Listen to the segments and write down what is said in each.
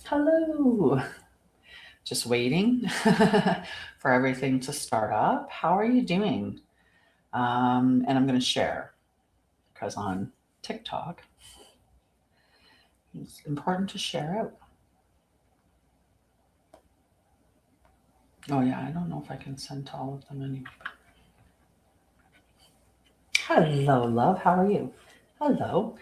Hello. Just waiting for everything to start up. How are you doing? And I'm going to share because on TikTok, it's important to share out. Oh, yeah, I don't know if I can send to all of them anyway. Hello, love. How are you? Hello.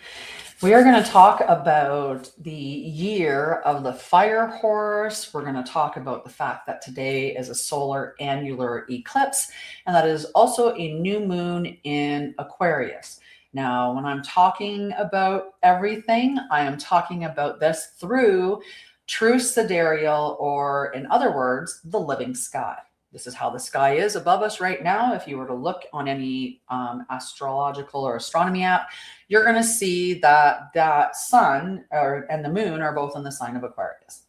We are going to talk about the year of the fire horse. We're going to talk about the fact that today is a solar annular eclipse, and that is also a new moon in Aquarius. Now, when I'm talking about everything, I am talking about this through true sidereal, or in other words, the living sky. This is how the sky is above us right now. If you were to look on any astrological or astronomy app, you're going to see that that sun and the moon are both in the sign of Aquarius.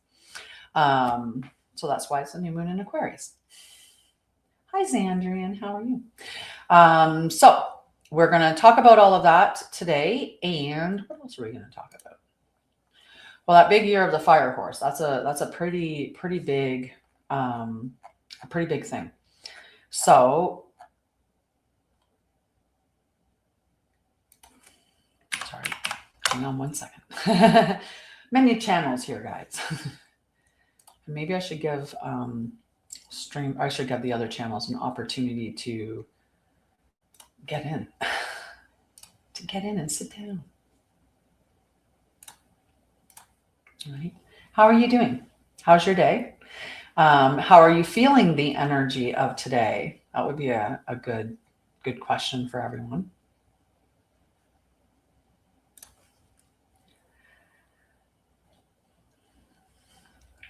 So that's why it's a new moon in Aquarius. Hi, Xandrian. How are you? So we're going to talk about all of that today. And what else are we going to talk about? Well, that big year of the fire horse, that's a pretty big thing. So, sorry, hang on one second. Many channels here, guys. Maybe I should give I should give the other channels an opportunity to get in, and sit down. All right. How are you doing? How's your day? How are you feeling the energy of today? That would be a good question for everyone.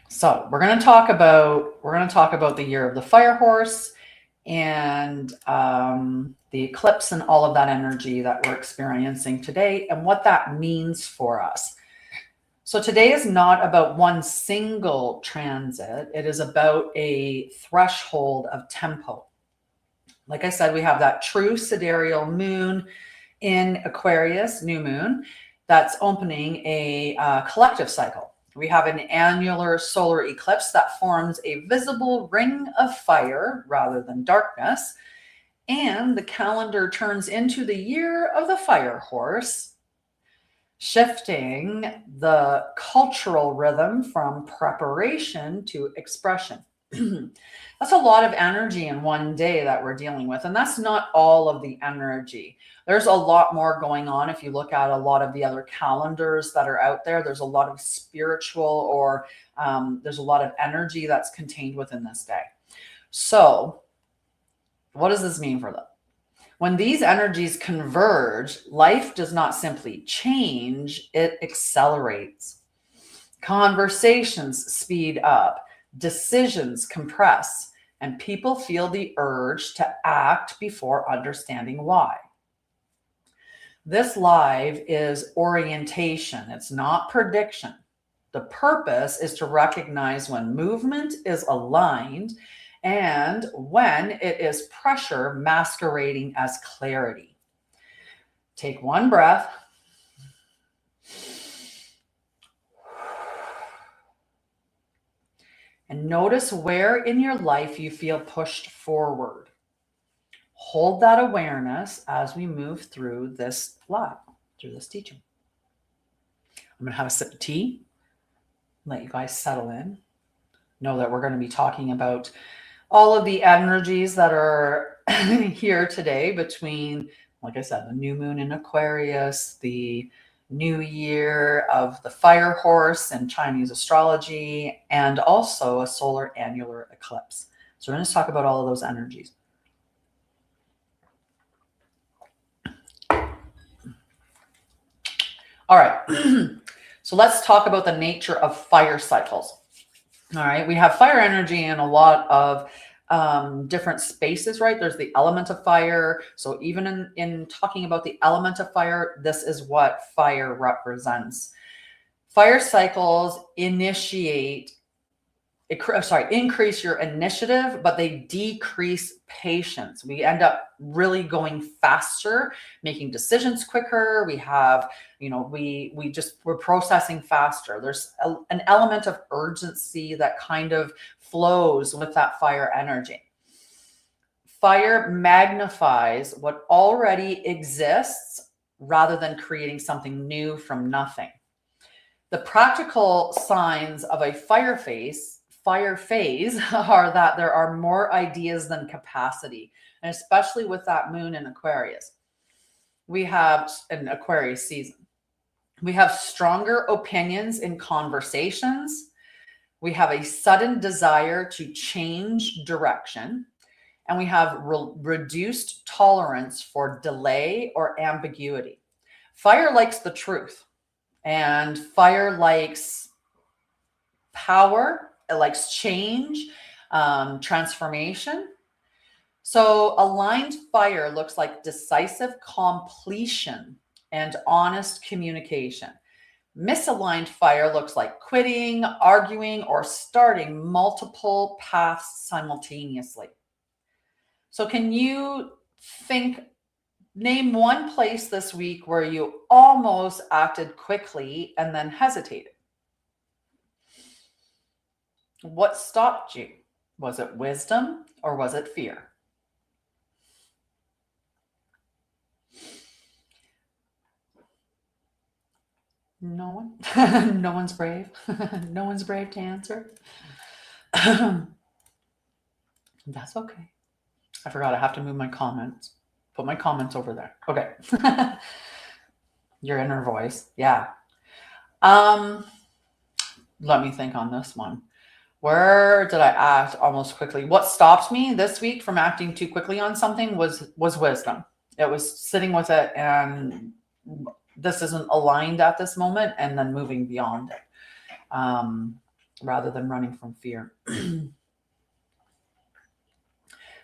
So we're going to talk about the year of the fire horse and the eclipse and all of that energy that we're experiencing today and what that means for us. So today is not about one single transit. It is about a threshold of tempo. Like I said, we have that true sidereal moon in Aquarius, new moon, that's opening a collective cycle. We have an annular solar eclipse that forms a visible ring of fire rather than darkness. And the calendar turns into the year of the fire horse, shifting the cultural rhythm from preparation to expression. That's a lot of energy in one day that we're dealing with. And that's not all of the energy. There's a lot more going on. If you look at a lot of the other calendars that are out there, there's a lot of spiritual or there's a lot of energy that's contained within this day. So what does this mean for them? When these energies converge, life does not simply change, it accelerates. Conversations speed up, decisions compress, and people feel the urge to act before understanding why. This live is orientation, it's not prediction. The purpose is to recognize when movement is aligned and when it is pressure masquerading as clarity. Take one breath. And notice where in your life you feel pushed forward. Hold that awareness as we move through this live, through this teaching. I'm going to have a sip of tea, let you guys settle in. Know that we're going to be talking about all of the energies that are here today between, like I said, the new moon in Aquarius, the new year of the fire horse and Chinese astrology, and also a solar annular eclipse. So we're going to talk about all of those energies. All right. So let's talk about the nature of fire cycles. All right, we have fire energy in a lot of different spaces, right? There's the element of fire. So even in talking about the element of fire, this is what fire represents. Fire cycles initiate increase your initiative, but they decrease patience. We end up really going faster, making decisions quicker. We have, we're processing faster. There's an element of urgency that kind of flows with that fire energy. Fire magnifies what already exists rather than creating something new from nothing. The practical signs of a fire phase are that there are more ideas than capacity, and especially with that moon in Aquarius. We have an Aquarius season. We have stronger opinions in conversations. We have a sudden desire to change direction, and we have reduced tolerance for delay or ambiguity. Fire likes the truth, and fire likes power. It likes change, transformation. So aligned fire looks like decisive completion and honest communication. Misaligned fire looks like quitting, arguing, or starting multiple paths simultaneously. So can you name one place this week where you almost acted quickly and then hesitated? What stopped you? Was it wisdom or was it fear? No one? No one's brave? No one's brave to answer? That's okay. I forgot I have to move my comments. Put my comments over there. Okay. Your inner voice. Yeah. Let me think on this one. Where did I act almost quickly? What stopped me this week from acting too quickly on something was wisdom. It was sitting with it and this isn't aligned at this moment, and then moving beyond it, rather than running from fear.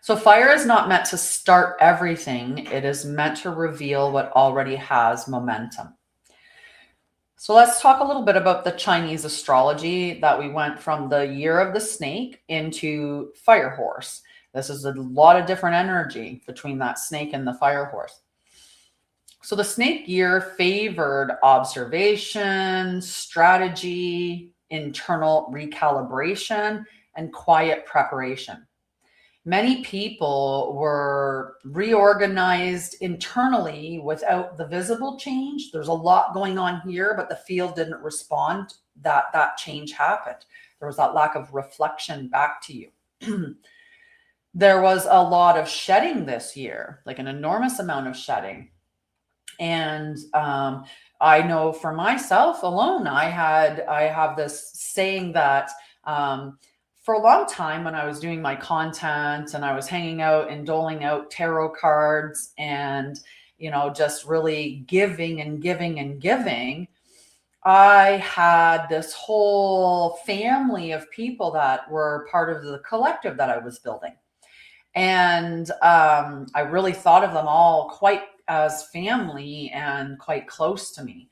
So fire is not meant to start everything. It is meant to reveal what already has momentum. So let's talk a little bit about the Chinese astrology, that we went from the year of the snake into fire horse. This is a lot of different energy between that snake and the fire horse. So the snake year favored observation, strategy, internal recalibration, and quiet preparation. Many people were reorganized internally without the visible change. There's a lot going on here, but the field didn't respond that change happened. There was that lack of reflection back to you. There was a lot of shedding this year, like an enormous amount of shedding. And I know for myself alone, I have this saying that for a long time when I was doing my content and I was hanging out and doling out tarot cards and, just really giving and giving and giving, I had this whole family of people that were part of the collective that I was building. And I really thought of them all quite as family and quite close to me.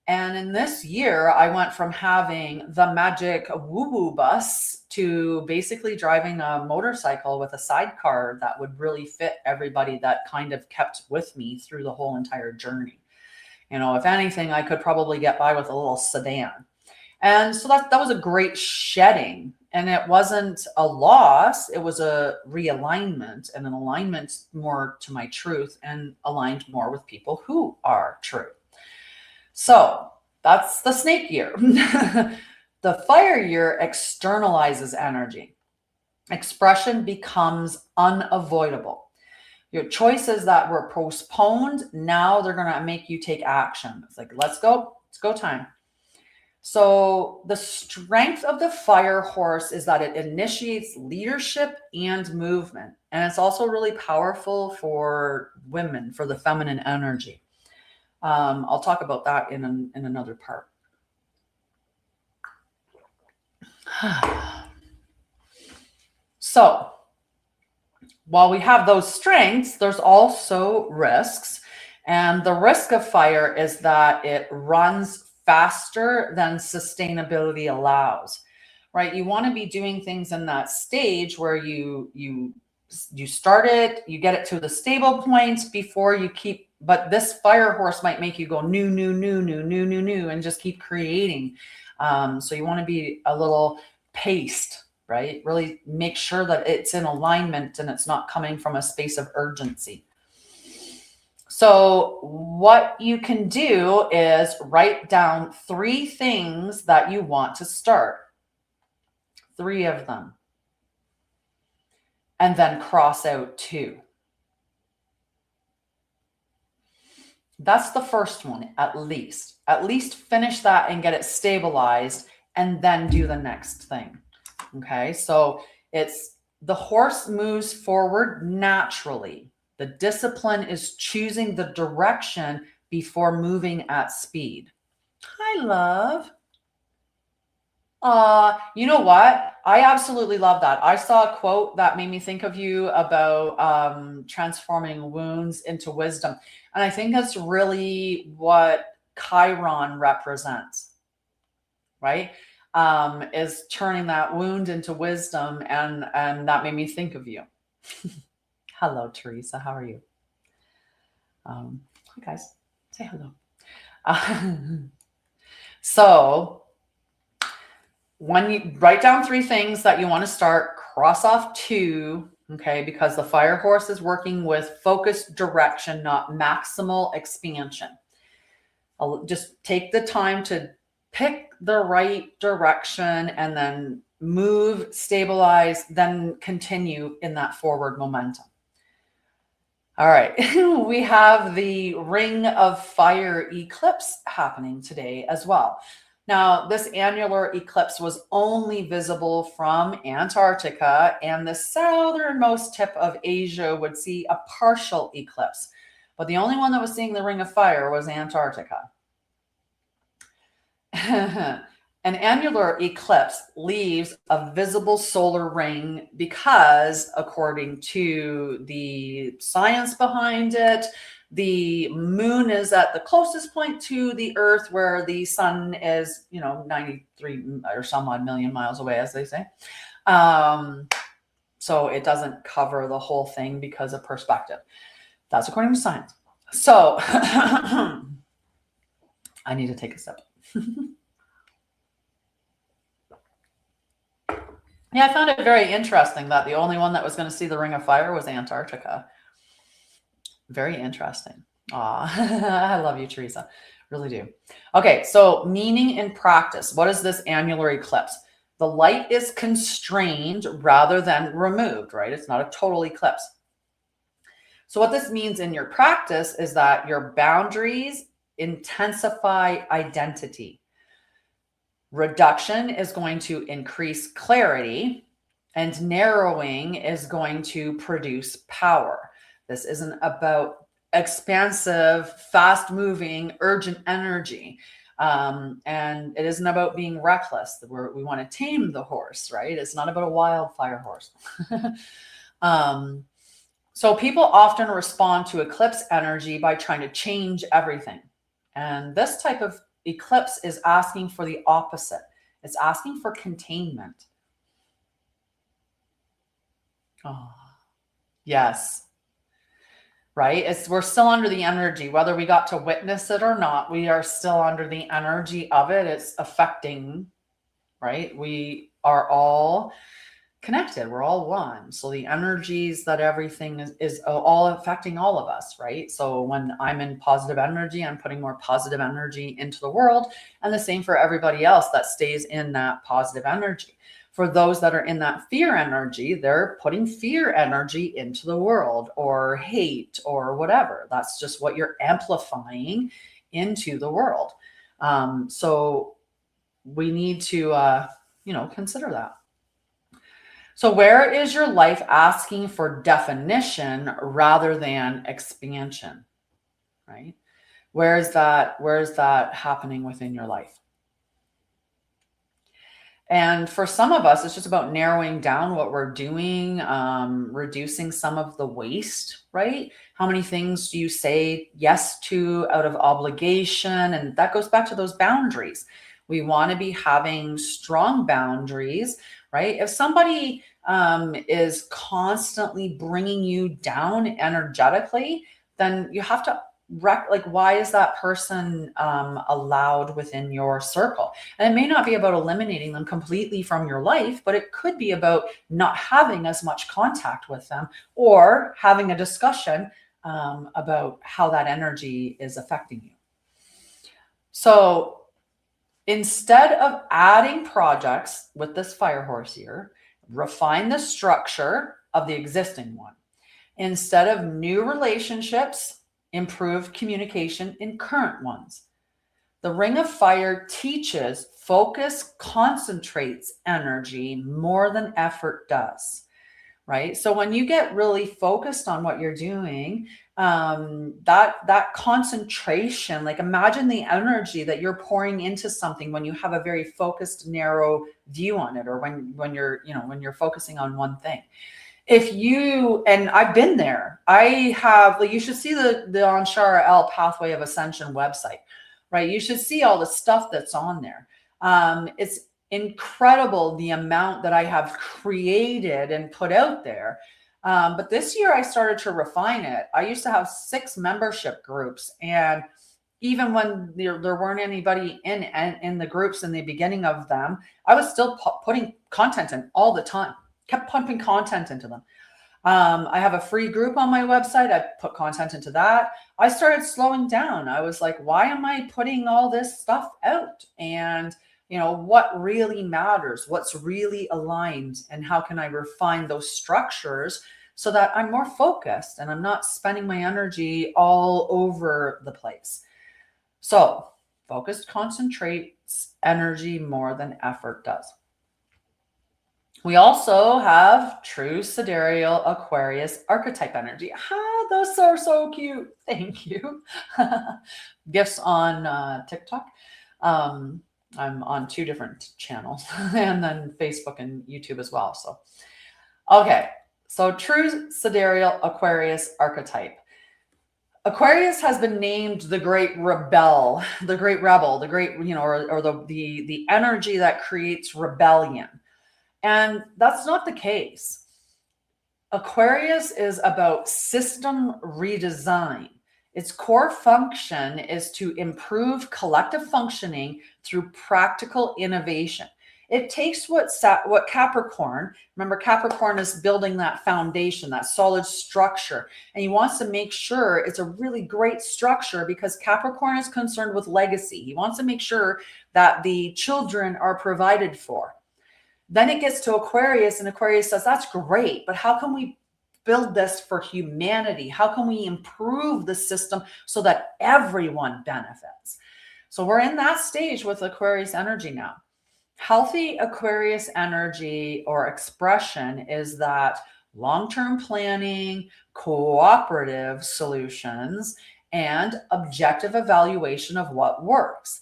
And in this year, I went from having the magic woo-woo bus to basically driving a motorcycle with a sidecar that would really fit everybody that kind of kept with me through the whole entire journey. If anything, I could probably get by with a little sedan. And so that was a great shedding. And it wasn't a loss, it was a realignment and an alignment more to my truth and aligned more with people who are true. So that's the snake year. The fire year externalizes energy. Expression becomes unavoidable. Your choices that were postponed, now they're going to make you take action. It's like, let's go time. So the strength of the fire horse is that it initiates leadership and movement. And it's also really powerful for women, for the feminine energy. I'll talk about that in another part. So while we have those strengths, there's also risks. And the risk of fire is that it runs faster than sustainability allows. right? You want to be doing things in that stage where you start it, you get it to the stable point before you keep, but this fire horse might make you go new, and just keep creating. So you want to be a little paced, right? Really make sure that it's in alignment and it's not coming from a space of urgency. So what you can do is write down 3 things that you want to start. 3 of them. And then cross out 2. That's the first one, at least. At least finish that and get it stabilized and then do the next thing. Okay, so it's the horse moves forward naturally. The discipline is choosing the direction before moving at speed. Hi, love. You know what? I absolutely love that. I saw a quote that made me think of you about transforming wounds into wisdom. And I think that's really what Chiron represents, right? Is turning that wound into wisdom. And that made me think of you. Hello, Teresa. How are you? Hi, guys. Say hello. So when you write down 3 things that you want to start, cross off 2, okay, because the fire horse is working with focused direction, not maximal expansion. I'll just take the time to pick the right direction and then move, stabilize, then continue in that forward momentum. All right, we have the Ring of Fire eclipse happening today as well. Now, this annular eclipse was only visible from Antarctica, and the southernmost tip of Asia would see a partial eclipse. But the only one that was seeing the Ring of Fire was Antarctica. An annular eclipse leaves a visible solar ring because, according to the science behind it, the moon is at the closest point to the Earth, where the sun is, 93 or some odd million miles away, as they say. So it doesn't cover the whole thing because of perspective. That's according to science. So I need to take a sip. Yeah, I found it very interesting that the only one that was going to see the Ring of Fire was Antarctica. Very interesting. I love you, Teresa. Really do. Okay, so meaning in practice. What is this annular eclipse? The light is constrained rather than removed, right? It's not a total eclipse. So what this means in your practice is that your boundaries intensify identity. Reduction is going to increase clarity, and narrowing is going to produce power. This isn't about expansive, fast-moving, urgent energy. And it isn't about being reckless. We want to tame the horse, right? It's not about a wildfire horse. So people often respond to eclipse energy by trying to change everything. And this type of eclipse is asking for the opposite. It's asking for containment. Oh, yes. Right? We're still under the energy, whether we got to witness it or not, we are still under the energy of it. It's affecting, right? We are all connected. We're all one. So the energies that everything is all affecting all of us, right? So when I'm in positive energy, I'm putting more positive energy into the world, and the same for everybody else that stays in that positive energy. For those that are in that fear energy, they're putting fear energy into the world, or hate, or whatever. That's just what you're amplifying into the world. So we need to, consider that. So where is your life asking for definition rather than expansion, right? Where is that happening within your life? And for some of us, it's just about narrowing down what we're doing, reducing some of the waste, right? How many things do you say yes to out of obligation? And that goes back to those boundaries. We want to be having strong boundaries, right? If somebody is constantly bringing you down energetically, then you have to like, why is that person allowed within your circle? And it may not be about eliminating them completely from your life, but it could be about not having as much contact with them, or having a discussion about how that energy is affecting you. So instead of adding projects with this fire horse here, refine the structure of the existing one. Instead of new relationships, improve communication in current ones. The Ring of Fire teaches focus concentrates energy more than effort does, right? So when you get really focused on what you're doing, that concentration, like imagine the energy that you're pouring into something when you have a very focused, narrow view on it, or when you're focusing on one thing. If you, and I've been there, I have, like, you should see the Anshara'El Pathway of Ascension website, right? You should see all the stuff that's on there. It's incredible the amount that I have created and put out there. But this year I started to refine it. I used to have 6 membership groups, and even when there weren't anybody in the groups in the beginning of them, I was still putting content in all the time. Kept pumping content into them. I have a free group on my website. I put content into that. I started slowing down. I was like, why am I putting all this stuff out? And, what really matters, what's really aligned, and how can I refine those structures so that I'm more focused and I'm not spending my energy all over the place. So focused concentrates energy more than effort does. We also have true Sidereal Aquarius archetype energy. Those are so cute. Thank you. Gifts on TikTok. I'm on 2 different channels, and then Facebook and YouTube as well. So, okay. So true Sidereal Aquarius archetype. Aquarius has been named the great rebel, the great rebel, the great, or the energy that creates rebellion. And that's not the case. Aquarius is about system redesign. Its core function is to improve collective functioning through practical innovation. It takes what Capricorn, remember Capricorn is building that foundation, that solid structure, and he wants to make sure it's a really great structure because Capricorn is concerned with legacy. He wants to make sure that the children are provided for. Then it gets to Aquarius, and Aquarius says, that's great, but how can we build this for humanity? How can we improve the system so that everyone benefits? So we're in that stage with Aquarius energy now. Healthy Aquarius energy or expression is that long-term planning, cooperative solutions, and objective evaluation of what works.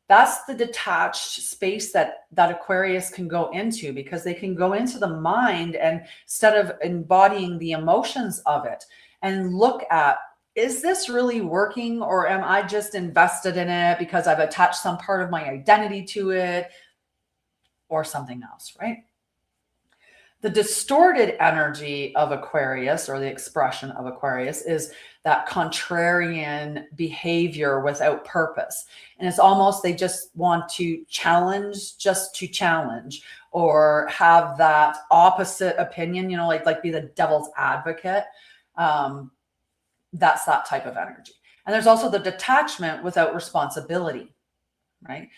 That's the detached space that Aquarius can go into, because they can go into the mind and instead of embodying the emotions of it and look at, is this really working, or am I just invested in it because I've attached some part of my identity to it or something else, right? The distorted energy of Aquarius, or the expression of Aquarius, is that contrarian behavior without purpose. And it's almost they just want to challenge just to challenge, or have that opposite opinion, like be the devil's advocate. That's that type of energy. And there's also the detachment without responsibility, right?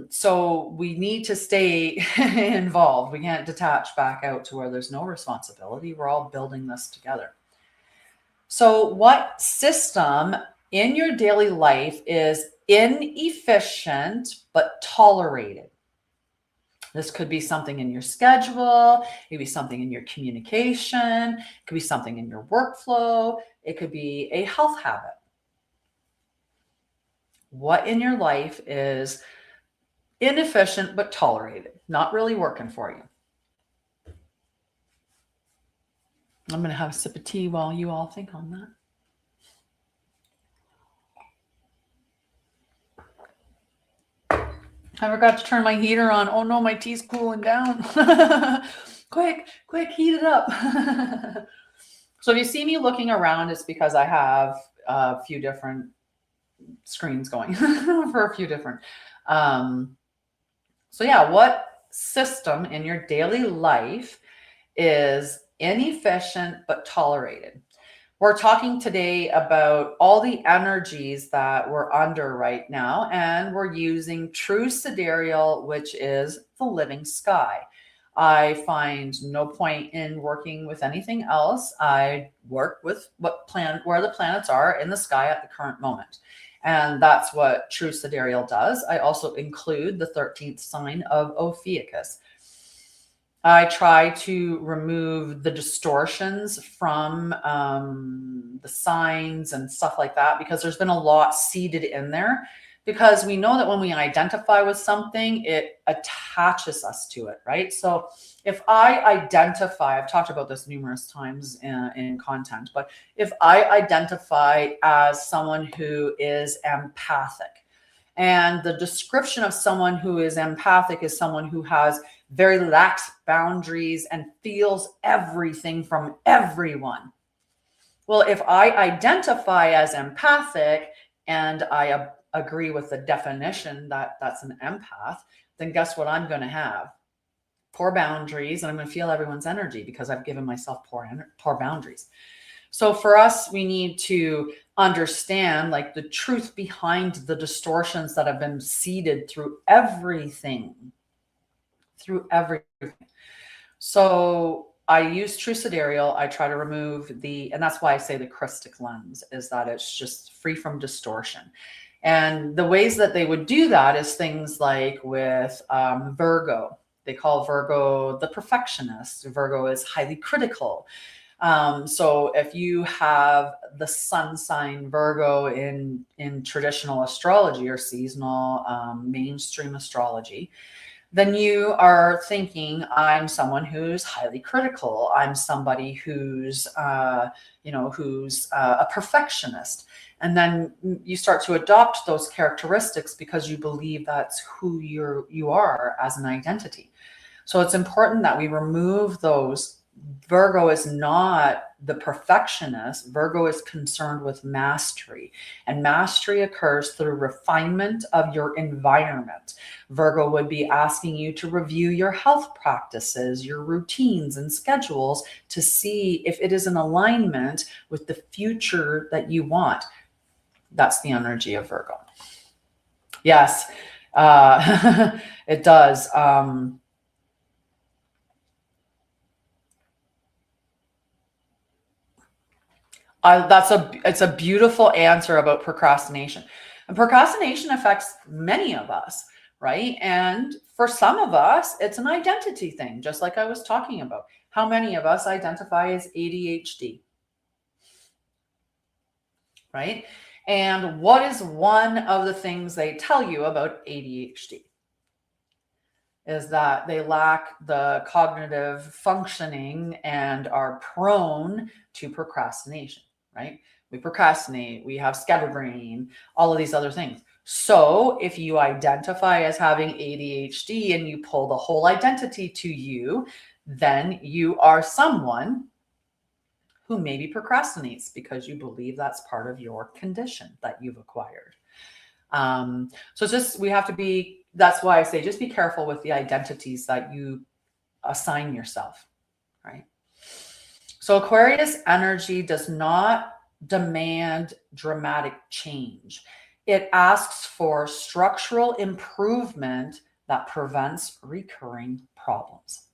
So we need to stay involved. We can't detach back out to where there's no responsibility. We're all building this together. So what system in your daily life is inefficient but tolerated? This could be something in your schedule. It could be something in your communication. It could be something in your workflow. It could be a health habit. What in your life is inefficient but tolerated, not really working for you? I'm going to have a sip of tea while you all think on that. I forgot to turn my heater on. Oh no, my tea's cooling down. Quick, heat it up. So if you see me looking around, it's because I have a few different screens going for a few different. So yeah, what system in your daily life is inefficient but tolerated? We're talking today about all the energies that we're under right now, and we're using true sidereal, which is the living sky. I find no point in working with anything else. I work with where the planets are in the sky at the current moment. And that's what true sidereal does. I also include the 13th sign of Ophiuchus. I try to remove the distortions from the signs and stuff like that, because there's been a lot seeded in there, because we know that when we identify with something, it attaches us to it, right? So if I identify, I've talked about this numerous times in content, but if I identify as someone who is empathic, and the description of someone who is empathic is someone who has very lax boundaries and feels everything from everyone. Well, if I identify as empathic and I agree with the definition that that's an empath, then guess what I'm going to have? Poor boundaries, and I'm going to feel everyone's energy because I've given myself poor boundaries. So for us, we need to understand like the truth behind the distortions that have been seeded through everything. So I use true sidereal. I try to remove and that's why I say the Christic lens, is that it's just free from distortion. And the ways that they would do that is things like with Virgo. They call Virgo the perfectionist. Virgo is highly critical. So if you have the sun sign Virgo in traditional astrology or seasonal mainstream astrology, then you are thinking, I'm someone who's highly critical. I'm somebody who's a perfectionist. And then you start to adopt those characteristics because you believe that's who you are as an identity. So it's important that we remove those. Virgo is not the perfectionist. Virgo is concerned with mastery, and mastery occurs through refinement of your environment. Virgo would be asking you to review your health practices, your routines and schedules to see if it is in alignment with the future that you want. That's the energy of Virgo. Yes, it does. It's a beautiful answer about procrastination. And procrastination affects many of us, right? And for some of us, it's an identity thing, just like I was talking about. How many of us identify as ADHD, right? And what is one of the things they tell you about ADHD? Is that they lack the cognitive functioning and are prone to procrastination, right? We procrastinate, we have scatterbrain, all of these other things. So if you identify as having ADHD and you pull the whole identity to you, then you are someone who maybe procrastinates because you believe that's part of your condition that you've acquired. So it's just, we have to be, that's why I say, just be careful with the identities that you assign yourself, right? So Aquarius energy does not demand dramatic change. It asks for structural improvement that prevents recurring problems.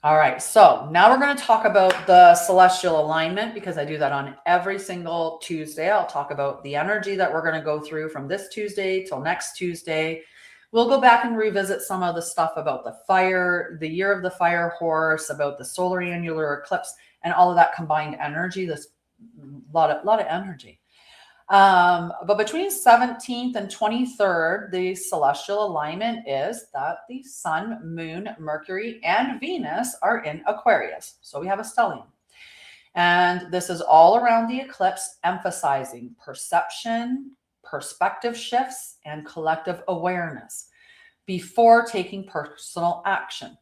All right, so now we're going to talk about the celestial alignment, because I do that on every single Tuesday. I'll talk about the energy that we're going to go through from this Tuesday till next Tuesday. We'll go back and revisit some of the stuff about the fire, the year of the fire horse, about the solar annular eclipse, and all of that combined energy. This lot of energy. But between 17th and 23rd, the celestial alignment is that the sun, moon, Mercury, and Venus are in Aquarius. So we have a stellium. And this is all around the eclipse, emphasizing perception, perspective shifts, and collective awareness before taking personal action.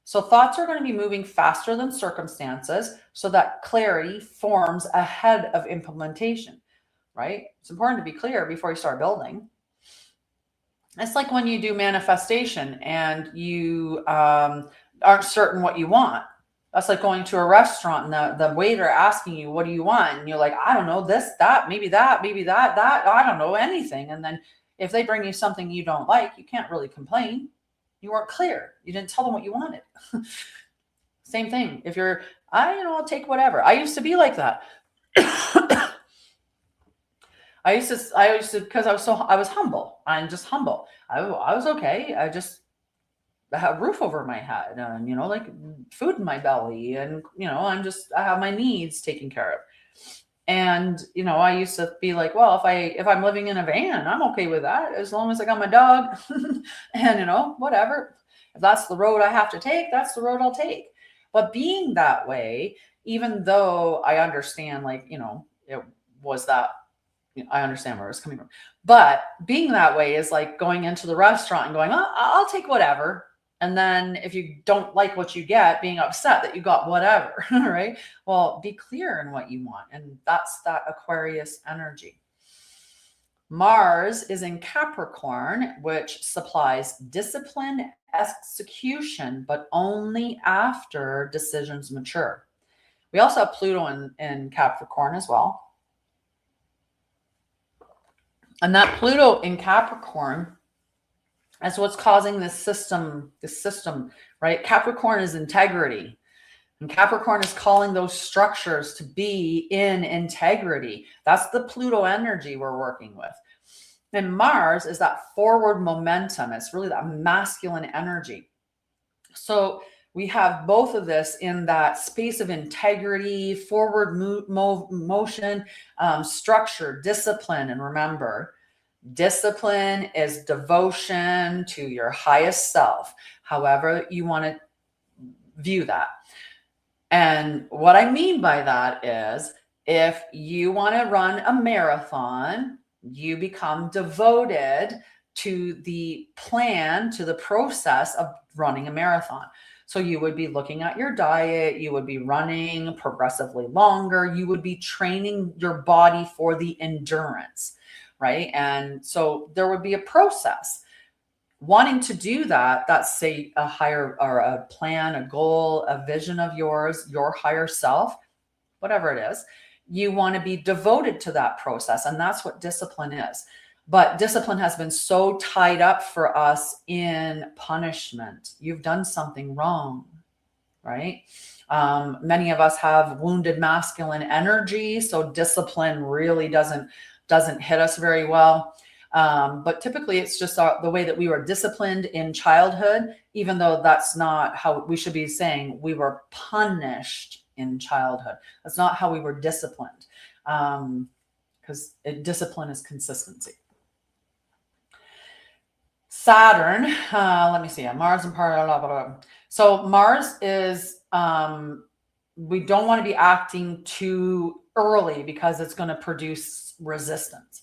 So thoughts are going to be moving faster than circumstances so that clarity forms ahead of implementation, right? It's important to be clear before you start building. It's like when you do manifestation and you aren't certain what you want. That's like going to a restaurant and the waiter asking you, what do you want? And you're like, I don't know, this, that, maybe that, I don't know anything. And then if they bring you something you don't like, you can't really complain. You weren't clear. You didn't tell them what you wanted. Same thing. If you're, I'll take whatever. I used to be like that. I used to, because I was humble. I'm just humble. I was okay. I have a roof over my head and, like food in my belly. And, I have my needs taken care of. And, I used to be like, well, if I'm living in a van, I'm okay with that as long as I got my dog and, whatever. If that's the road I have to take, that's the road I'll take. But being that way, even though I understand, it was that, I understand where it's coming from, but being that way is like going into the restaurant and going, oh, I'll take whatever. And then if you don't like what you get, being upset that you got whatever, right? Well, be clear in what you want. And that's that Aquarius energy. Mars is in Capricorn, which supplies discipline, execution, but only after decisions mature. We also have Pluto in Capricorn as well. And that Pluto in Capricorn is what's causing this system, right? Capricorn is integrity. And Capricorn is calling those structures to be in integrity. That's the Pluto energy we're working with. And Mars is that forward momentum. It's really that masculine energy. So we have both of this in that space of integrity, forward motion, structure, discipline. And remember, discipline is devotion to your highest self, however you want to view that. And what I mean by that is if you want to run a marathon, you become devoted to the plan, to the process of running a marathon. So you would be looking at your diet, you would be running progressively longer, you would be training your body for the endurance, right? And so there would be a process. Wanting to do that, that's say a higher or a plan, a goal, a vision of yours, your higher self, whatever it is, you want to be devoted to that process. And that's what discipline is. But discipline has been so tied up for us in punishment. You've done something wrong, right? Many of us have wounded masculine energy, so discipline really doesn't hit us very well. But typically it's just the way that we were disciplined in childhood, even though that's not how we should be saying we were punished in childhood. That's not how we were disciplined, because discipline is consistency. Saturn, let me see, Mars and blah, blah, blah. So Mars is, we don't want to be acting too early because it's going to produce resistance.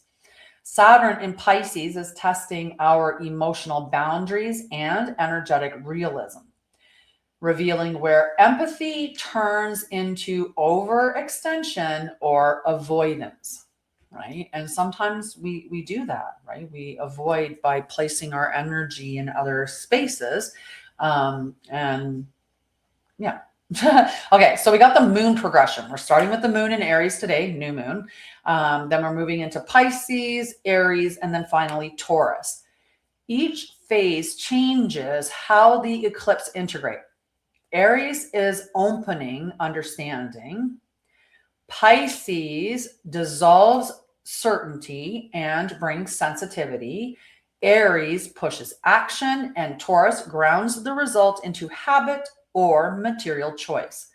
Saturn in Pisces is testing our emotional boundaries and energetic realism, revealing where empathy turns into overextension or avoidance. Right. And sometimes we do that, right? We avoid by placing our energy in other spaces. And yeah. Okay. So we got the moon progression. We're starting with the moon in Aries today, new moon. Then we're moving into Pisces, Aries, and then finally Taurus. Each phase changes how the eclipse integrate. Aries is opening, understanding. Pisces dissolves certainty and brings sensitivity. Aries pushes action, and Taurus grounds the result into habit or material choice.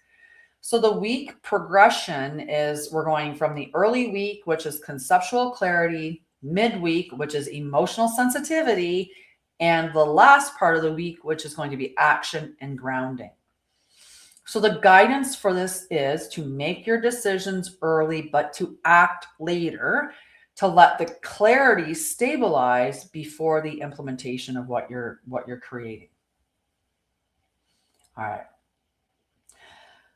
So the week progression is we're going from the early week, which is conceptual clarity, midweek, which is emotional sensitivity, and the last part of the week, which is going to be action and grounding. So the guidance for this is to make your decisions early, but to act later, to let the clarity stabilize before the implementation of what you're creating. All right.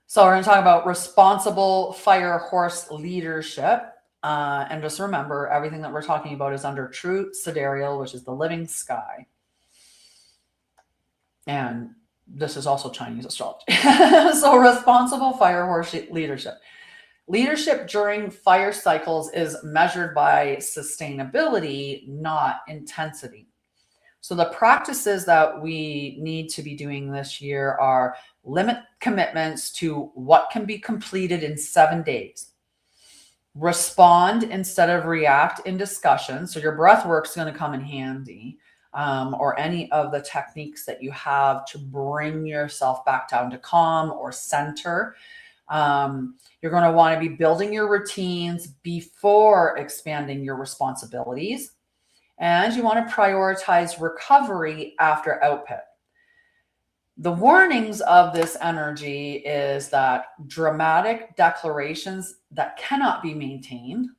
So we're going to talk about responsible fire horse leadership. And just remember, everything that we're talking about is under true sidereal, which is the living sky. And this is also Chinese astrology. So responsible fire horse leadership. Leadership during fire cycles is measured by sustainability, not intensity. So the practices that we need to be doing this year are limit commitments to what can be completed in 7 days. Respond instead of react in discussion. So your breath work is going to come in handy, or any of the techniques that you have to bring yourself back down to calm or center. You're going to want to be building your routines before expanding your responsibilities. And you want to prioritize recovery after output. The warnings of this energy is that dramatic declarations that cannot be maintained,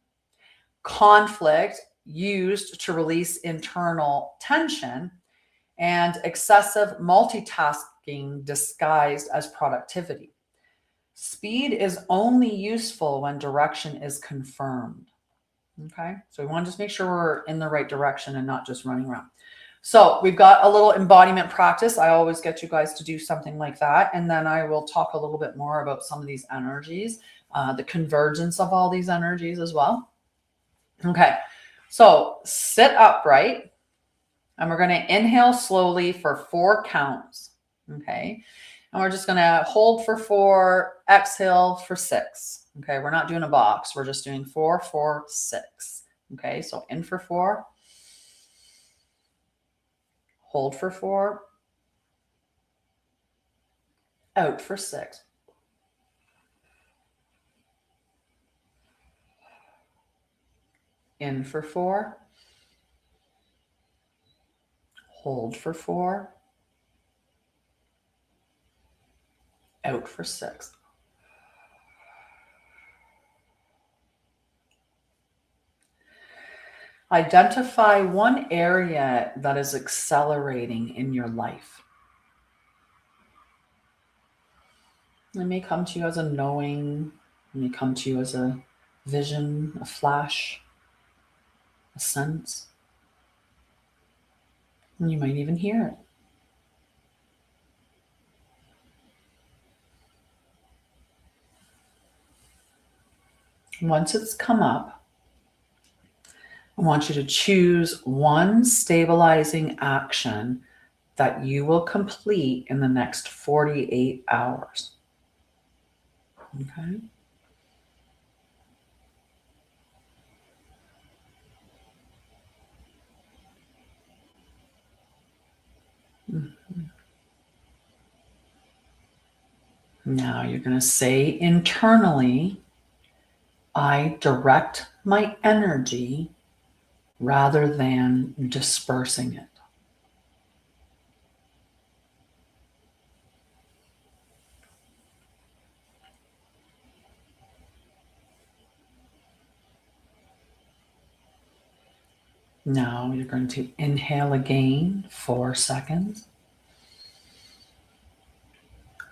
conflict used to release internal tension, and excessive multitasking disguised as productivity. Speed is only useful when direction is confirmed. Okay, so we want to just make sure we're in the right direction and not just running around. So we've got a little embodiment practice. I always get you guys to do something like that. And then I will talk a little bit more about some of these energies, the convergence of all these energies as well. Okay, so sit upright, and we're going to inhale slowly for 4 counts. Okay, and we're just going to hold for 4, exhale for 6. Okay, we're not doing a box. We're just doing 4, 4, 6. Okay, so in for 4. Hold for 4. Out for 6. In for 4. Hold for 4. Out for 6. Identify one area that is accelerating in your life. It may come to you as a knowing, it may come to you as a vision, a flash, a sense. And you might even hear it. Once it's come up, I want you to choose one stabilizing action that you will complete in the next 48 hours. Okay? Mm-hmm. Now you're going to say internally, I direct my energy rather than dispersing it. Now you're going to inhale again, 4 seconds.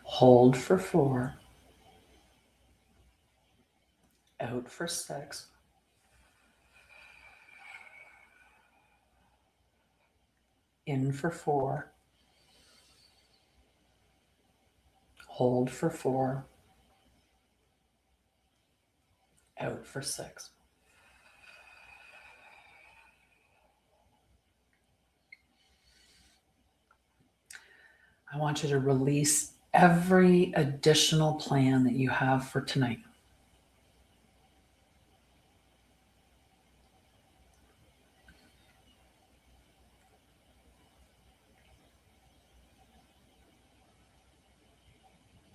Hold for 4. Out for 6. In for 4. Hold for 4. Out for 6. I want you to release every additional plan that you have for tonight.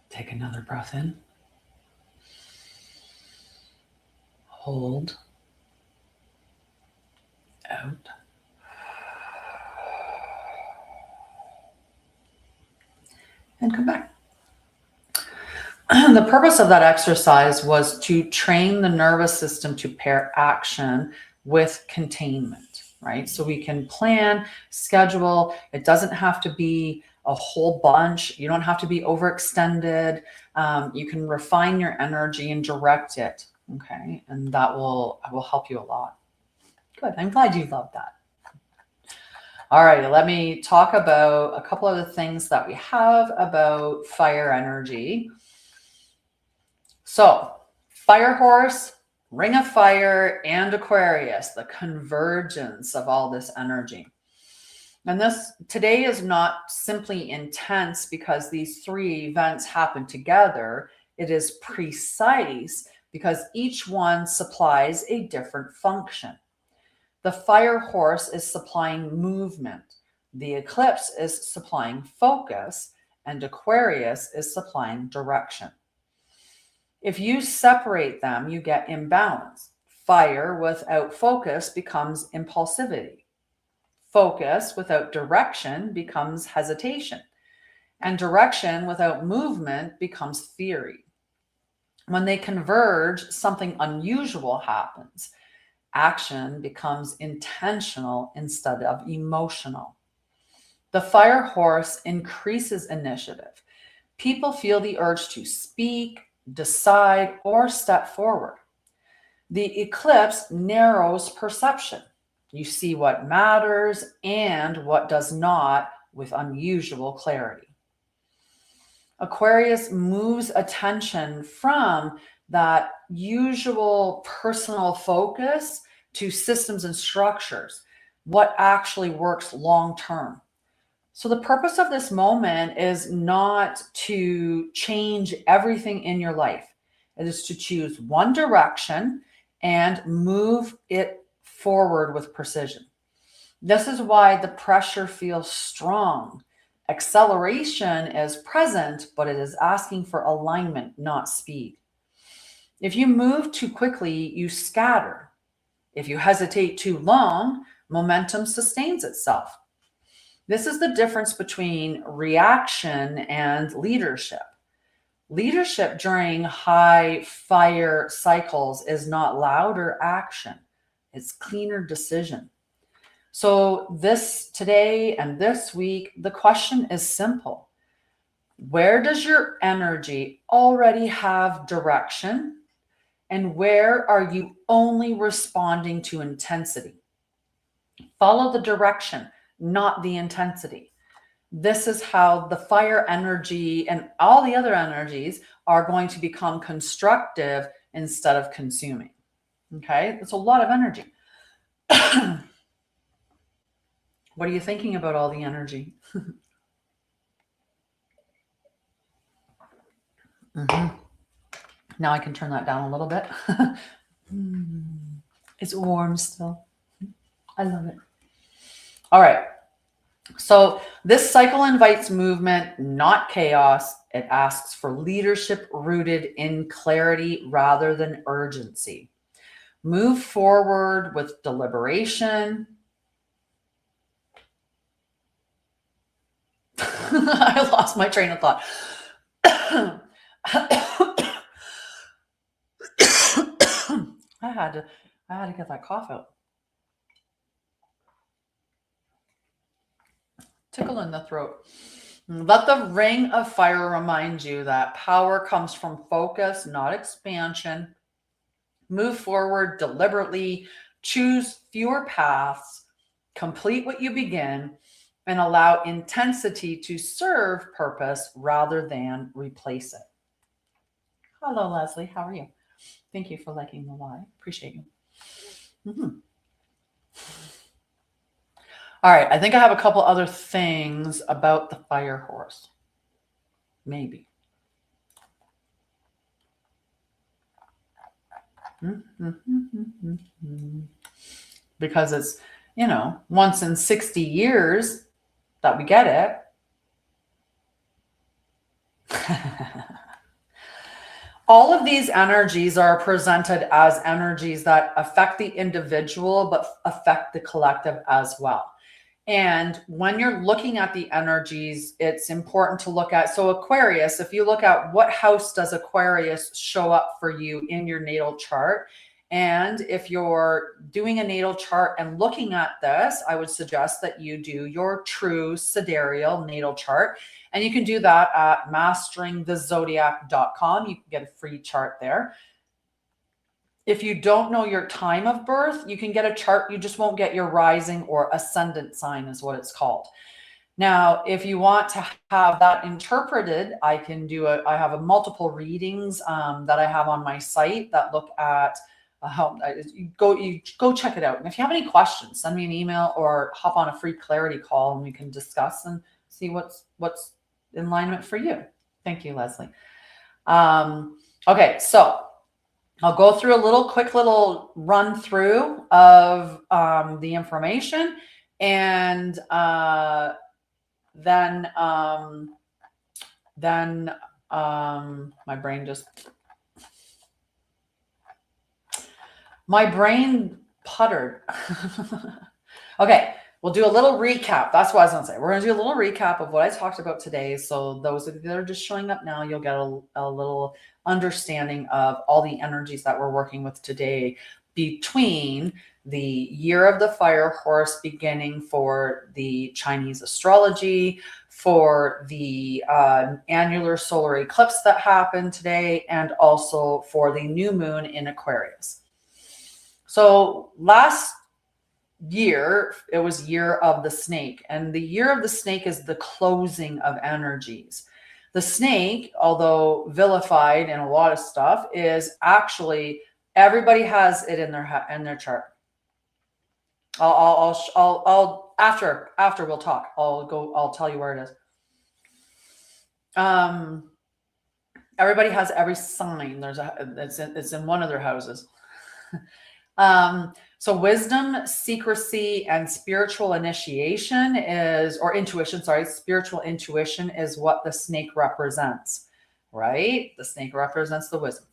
Take another breath in. Hold. Out. And come back. The purpose of that exercise was to train the nervous system to pair action with containment, right? So we can plan, schedule. It doesn't have to be a whole bunch. You don't have to be overextended. You can refine your energy and direct it, okay? And that will help you a lot. Good. I'm glad you love that. All right, let me talk about a couple of the things that we have about fire energy. So, fire horse, ring of fire, and Aquarius, the convergence of all this energy. And this today is not simply intense because these three events happen together. It is precise because each one supplies a different function. The fire horse is supplying movement. The eclipse is supplying focus, and Aquarius is supplying direction. If you separate them, you get imbalance. Fire without focus becomes impulsivity. Focus without direction becomes hesitation. And direction without movement becomes theory. When they converge, something unusual happens. Action becomes intentional instead of emotional. The fire horse increases initiative. People feel the urge to speak, decide, or step forward. The eclipse narrows perception. You see what matters and what does not with unusual clarity. Aquarius moves attention from that usual personal focus to systems and structures, what actually works long term. So the purpose of this moment is not to change everything in your life. It is to choose one direction and move it forward with precision. This is why the pressure feels strong. Acceleration is present, but it is asking for alignment, not speed. If you move too quickly, you scatter. If you hesitate too long, momentum sustains itself. This is the difference between reaction and leadership. Leadership during high fire cycles is not louder action, it's cleaner decision. So this today and this week, the question is simple. Where does your energy already have direction? And where are you only responding to intensity? Follow the direction, not the intensity. This is how the fire energy and all the other energies are going to become constructive instead of consuming. Okay, it's a lot of energy. What are you thinking about all the energy? Now I can turn that down a little bit. It's warm still. I love it. All right. So this cycle invites movement, not chaos. It asks for leadership rooted in clarity rather than urgency. Move forward with deliberation. I lost my train of thought. I had to get that cough out. Tickle in the throat. Let the ring of fire remind you that power comes from focus, not expansion. Move forward deliberately, choose fewer paths, complete what you begin, and allow intensity to serve purpose rather than replace it. Hello, Leslie. How are you? Thank you for liking the live. Appreciate you. All right. I think I have a couple other things about the fire horse. Maybe. Because it's, once in 60 years that we get it. All of these energies are presented as energies that affect the individual, but affect the collective as well. And when you're looking at the energies, it's important to look at, so Aquarius, if you look at what house does Aquarius show up for you in your natal chart, And if you're doing a natal chart and looking at this, I would suggest that you do your true sidereal natal chart. And you can do that at masteringthezodiac.com. You can get a free chart there. If you don't know your time of birth, you can get a chart. You just won't get your rising or ascendant sign is what it's called. Now, if you want to have that interpreted, I have a multiple readings that I have on my site that look at you go check it out. And if you have any questions, send me an email or hop on a free clarity call and we can discuss and see what's in alignment for you. Thank you, Leslie. Okay, so I'll go through a quick little run through of the information, and then my brain puttered. Okay, we'll do a little recap. That's what I was going to say. We're going to do a little recap of what I talked about today. So those of you that are just showing up now, you'll get a little understanding of all the energies that we're working with today between the year of the fire horse beginning for the Chinese astrology, for the annular solar eclipse that happened today, and also for the new moon in Aquarius. So last year, it was year of the snake, and the year of the snake is the closing of energies. The snake, although vilified in a lot of stuff, is actually, everybody has it in their chart. I'll after we'll talk. I'll tell you where it is. Everybody has every sign. It's in one of their houses. So wisdom, secrecy, and spiritual initiation spiritual intuition is what the snake represents, right? The snake represents the wisdom.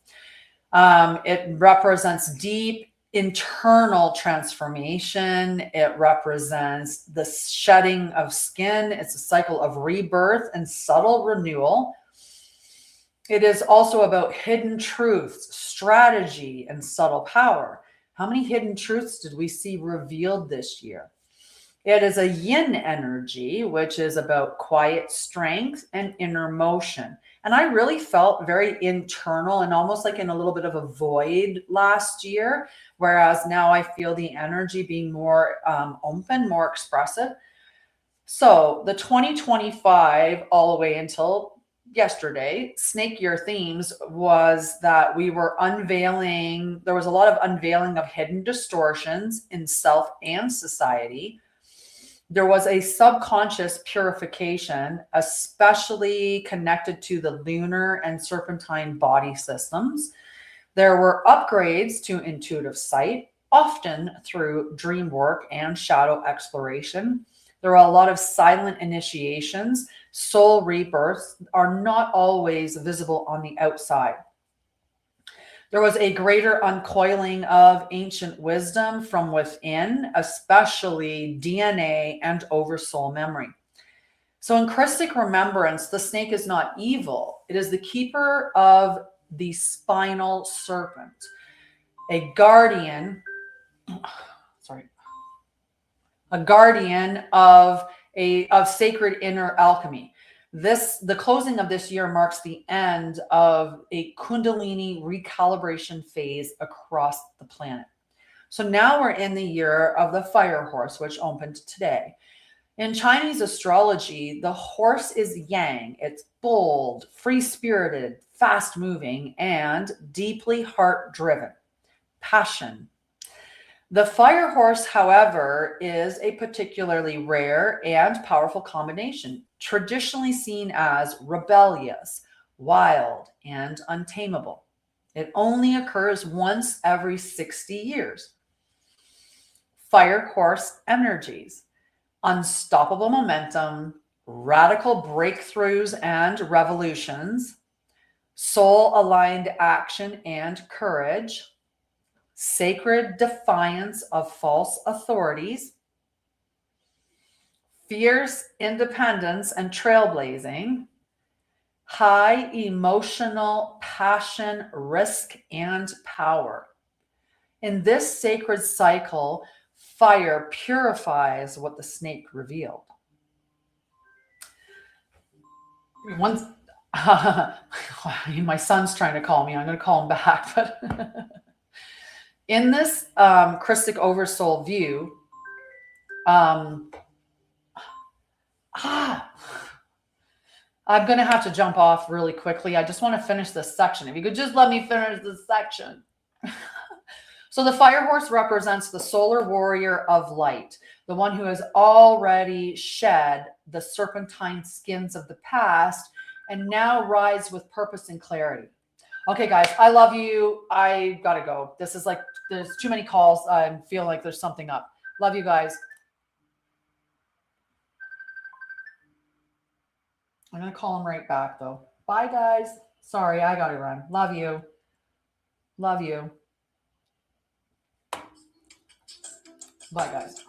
It represents deep internal transformation. It represents the shedding of skin. It's a cycle of rebirth and subtle renewal. It is also about hidden truths, strategy, and subtle power. How many hidden truths did we see revealed this year? It is a yin energy, which is about quiet strength and inner motion. And I really felt very internal and almost like in a little bit of a void last year, whereas now I feel the energy being more open, more expressive. So the 2025 all the way until yesterday, snake year themes was that we were unveiling, there was a lot of unveiling of hidden distortions in self and society. There was a subconscious purification, especially connected to the lunar and serpentine body systems. There were upgrades to intuitive sight, often through dream work and shadow exploration. There were a lot of silent initiations. Soul rebirths are not always visible on the outside. There was a greater uncoiling of ancient wisdom from within, especially DNA and oversoul memory. So in Christic remembrance, the snake is not evil. It is the keeper of the spinal serpent, a guardian, of sacred inner alchemy. The closing of this year marks the end of a Kundalini recalibration phase across the planet. So now we're in the year of the fire horse, which opened today. In Chinese astrology, the horse is yang. It's bold, free-spirited, fast-moving, and deeply heart-driven. Passion. The fire horse, however, is a particularly rare and powerful combination, traditionally seen as rebellious, wild, and untamable. It only occurs once every 60 years. Fire horse energies: unstoppable momentum, radical breakthroughs and revolutions, soul-aligned action and courage, sacred defiance of false authorities, fierce independence and trailblazing, high emotional passion, risk, and power. In this sacred cycle, fire purifies what the snake revealed. Once, my son's trying to call me. I'm going to call him back. But in this Christic Oversoul view, I'm going to have to jump off really quickly. I just want to finish this section. If you could just let me finish this section. So the fire horse represents the solar warrior of light, the one who has already shed the serpentine skins of the past and now rise with purpose and clarity. Okay, guys, I love you. I got to go. This is like, there's too many calls. I feel like there's something up. Love you guys. I'm going to call him right back, though. Bye, guys. Sorry, I got to run. Love you. Love you. Bye, guys.